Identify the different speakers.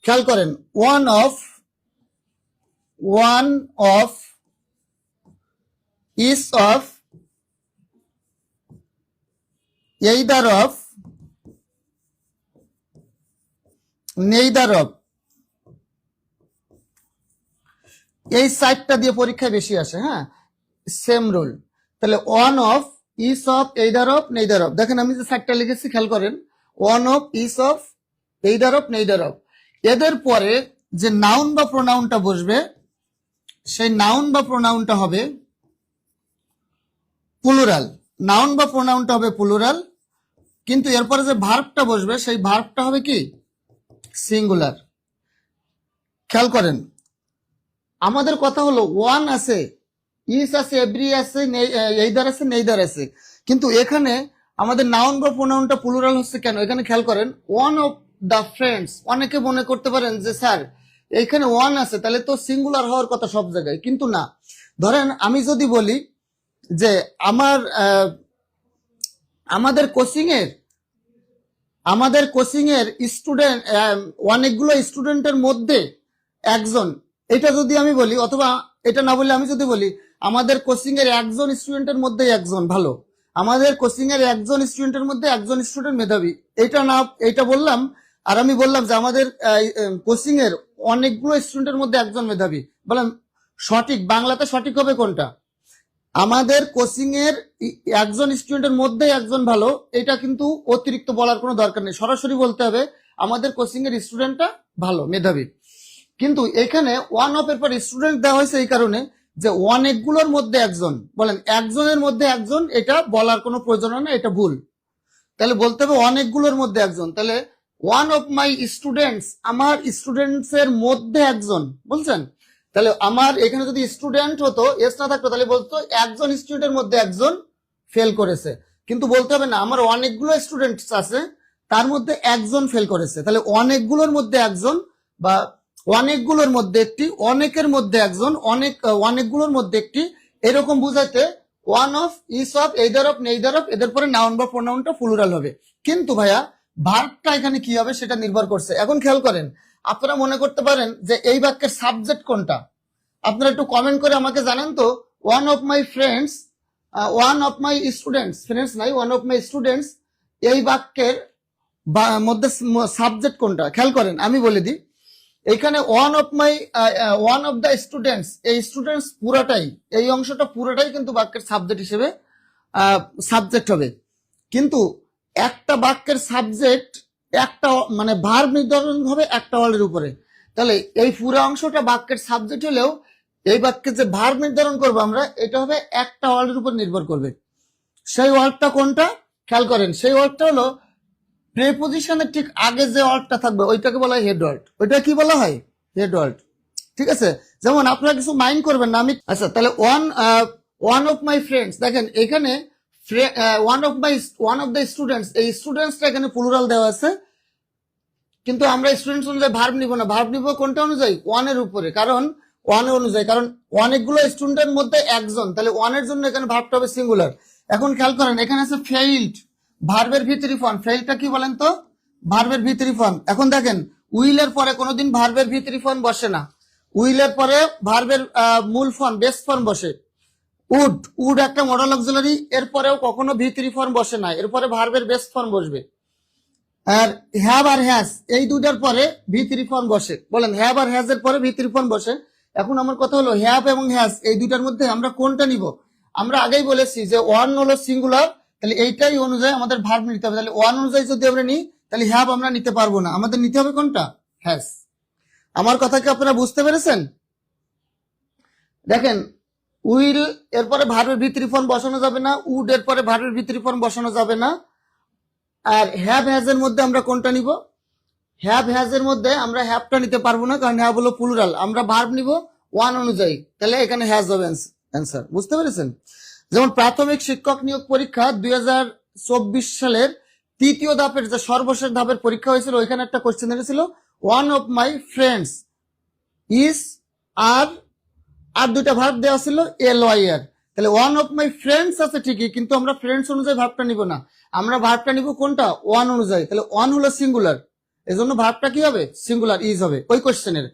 Speaker 1: খেয়াল করেন, one of is of either of neither of, এই সাইডটা দিয়ে পরীক্ষায় বেশি আসে। হ্যাঁ, সেম রুল। তাহলে one of, is of, either of, neither of. দেখেন আমি যে সাইডটা লিখেছি খেয়াল করেন, one of, is of, either of, neither of. এদের পরে যে নাউন বা প্রোনাউনটা বসবে সেই নাউন বা প্রোনাউনটা হবে প্লুরাল। নাউন বা প্রোনাউনটা হবে প্লুরাল, কিন্তু এরপরে যে ভার্বটা বসবে সেই ভার্বটা হবে কি সিঙ্গুলার। খেয়াল করেন, আমাদের কথা হলো ওয়ান আছে, ইস আছে, এভরি আছে, এইদার আছে, নেইদার আছে, কিন্তু এখানে আমাদের নাউন বা প্রোনাউনটা প্লুরাল হচ্ছে কেন? এখানে খেয়াল করেন, ওয়ান অফ দ্য ফ্রেন্ডস। অনেকে মনে করতে পারেন যে স্যার এখানে ওয়ান আছে তাহলে তো সিঙ্গুলার হওয়ার কথা সব জায়গায়, কিন্তু না। ধরেন আমি যদি বলি যে আমাদের কোচিং এর স্টুডেন্ট, অনেকগুলো স্টুডেন্টের মধ্যে একজন, এটা যদি আমি বলি, অথবা এটা না বলে আমি যদি বলি আমাদের কোচিং এর একজন স্টুডেন্টের মধ্যে একজন ভালো, আমাদের কোচিং এর একজন স্টুডেন্টের মধ্যে একজন স্টুডেন্ট মেধাবী, এটা বললাম, আর আমি বললাম যে আমাদের কোচিং এর অনেকগুলো স্টুডেন্টের মধ্যে একজন মেধাবী, বললাম সঠিক বাংলাতে সঠিক হবে কোনটা? আমাদের কোচিং এর একজন স্টুডেন্টের মধ্যে একজন ভালো, এটা কিন্তু অতিরিক্ত বলার কোনো দরকার নেই, সরাসরি বলতে হবে আমাদের কোচিং এর স্টুডেন্টটা ভালো, মেধাবী। কিন্তু এখানে ওয়ান অফ এর পর স্টুডেন্ট দেওয়া হয়েছে এই কারণে যে অনেকগুলোর মধ্যে একজন, বলেন একজনের মধ্যে একজন, এটা বলার কোনো প্রয়োজন না, এটা ভুল। তাহলে বলতে হবে অনেকগুলোর মধ্যে একজন। তাহলে ওয়ান অফ মাই স্টুডেন্টস, আমার স্টুডেন্টস এর মধ্যে একজন বলছেন। তাহলে আমার এখানে যদি স্টুডেন্ট হতো, এস না থাকতো, তাহলে বলতো একজন স্টুডেন্টের মধ্যে একজন ফেল করেছে, কিন্তু বলতে হবে না আমার অনেকগুলো স্টুডেন্টস আছে তার মধ্যে একজন ফেল করেছে। তাহলে অনেকগুলোর মধ্যে একজন, বা অনেকগুলোর মধ্যে একটি, অনেকের মধ্যে একজন, অনেকগুলোর মধ্যে একটি, এরকম বুঝাইতে one of, is of, either of, neither of, এদের পরে নাউন বা প্রোনাউনটা প্লুরাল হবে। কিন্তু ভাইয়া ভার্বটা এখানে কি হবে সেটা নির্ভর করছে। এখন খেয়াল করেন, আপনারা মনে করতে পারেন যে এই বাক্যের সাবজেক্ট কোনটা, আপনারা একটু কমেন্ট করে আমাকে জানান তো। One of my friends, one of my students, friends নাই, ওয়ান অফ মাই স্টুডেন্টস, এই বাক্যের মধ্যে সাবজেক্ট কোনটা? খেয়াল করেন আমি বলে দিই, এখানে ওয়ান অফ দ্য স্টুডেন্টস, এই স্টুডেন্টস পুরাটাই, এই অংশটা পুরাটাই কিন্তু বাক্যের সাবজেক্ট হিসেবে সাবজেক্ট হবে। কিন্তু একটা বাক্যের সাবজেক্ট একটা মানে ভার্ব নির্ধারণ হবে একটা ওয়ার্ডের উপরে, তাহলে এই পুরো অংশটা বাক্যের সাবজেক্ট হলেও এই বাক্যে যে ভার্ব নির্ধারণ করবো আমরা, এটা হবে একটা ওয়ার্ডের উপর নির্ভর করবে। সেই ওয়ার্ডটা কোনটা? খেয়াল করেন, সেই ওয়ার্ডটা হলো প্রিপজিশনের ঠিক আগে যে ওয়ার্ডটা থাকবে ওইটাকে বলা হয় হেড ওয়ার্ড। ওইটা কি বলা হয়? Head word. ঠিক আছে, যেমন আপনারা কিছু মাইন্ড করবেন না, আমি আচ্ছা তাহলে ওয়ান অফ মাই ফ্রেন্ডস, দেখেন এখানে ওয়ান অফ দ্য স্টুডেন্টস, এই স্টুডেন্টসটা এখানে প্লুরাল দেওয়া আছে, কিন্তু আমরা স্টুডেন্টস অনুযায়ী ভার্ব নিব না, ভার্ব নিব কোনটা অনুযায়ী? ওয়ানের উপরে, কারণ ওয়ানের অনুযায়ী, কারণ অনেকগুলো স্টুডেন্টের মধ্যে একজন, তাহলে ওয়ানের জন্য এখানে ভার্বটা হবে সিঙ্গুলার। এখন খেয়াল করেন এখানে আছে ফেইল্ড, ভার্বের ভিতরি ফর্ম। ফেইলটা কি বলেন তো? ভার্বের ভিতরি ফর্ম। এখন দেখেন উইলের পরে কোনোদিন ভার্বের ভিতরি ফর্ম বসে না, উইলের পরে ভার্বের মূল ফর্ম, বেস ফর্ম বসে। উড একটা মডাল অক্সিলারি, এরপরেও কখনো ভিতরি ফর্ম বসে না, এরপরে ভার্বের বেস ফর্ম বসবে। আর হ্যাভ আর হ্যাজ, এই দুটার পরে ভিতরি ফর্ম বসে। বলেন হ্যাভ আর হ্যাজ এর পরে ভিতরি ফর্ম বসে। এখন আমার কথা হলো হ্যাভ এবং হ্যাজ এই দুটার মধ্যে আমরা কোনটা নিব? আমরা আগেই বলেছি যে ওয়ান হলো সিঙ্গুলার, তাহলে এইটাই অনুযায়ী আমাদের ভার্ব নিতে হবে। তাহলে ওয়ান অনুযায়ী যদি আমরা নিই তাহলে হ্যাভ আমরা নিতে পারবো না, আমাদের নিতে হবে কোনটা? হ্যাজ। আমার কথা কি আপনারা বুঝতে পেরেছেন? দেখেন উইল এরপরে ভার্বের ভিতরি ফর্ম বসানো যাবে না, উড এর পরে ভার্বের ভিতরি ফর্ম বসানো যাবে না। আর হ্যাভ হ্যাজ এর মধ্যে আমরা কোনটা নিব? হ্যাভ হ্যাজ এর মধ্যে আমরা হ্যাভটা নিতে পারবো না, কারণ হ্যাভ হলো প্লুরাল, আমরা ভার্ব নিব ওয়ান অনুযায়ী, তাহলে এখানে হ্যাজ হবে অ্যান্সার। বুঝতে পেরেছেন? যেমন প্রাথমিক শিক্ষক নিয়োগ পরীক্ষা 2024 সালের তৃতীয় ধাপের যে সর্বশেষ ধাপের পরীক্ষা হয়েছিল, ওইখানে একটা কোশ্চেন এসেছিল one of my friends is, আর দুইটা ভার্ব দেওয়া ছিল এল ওয়াই আর। তাহলে ওয়ান অফ মাই ফ্রেন্ডস আছে ঠিকই, কিন্তু আমরা ফ্রেন্ডস অনুযায়ী ভার্বটা নিব না, আমরা ভার্বটা নিব কোনটা? ওয়ান অনুযায়ী। তাহলে ওয়ান হলো সিঙ্গুলার, এজন্য ভার্বটা কি হবে সিঙ্গুলার ইজ হবে ওই কোশ্চেনের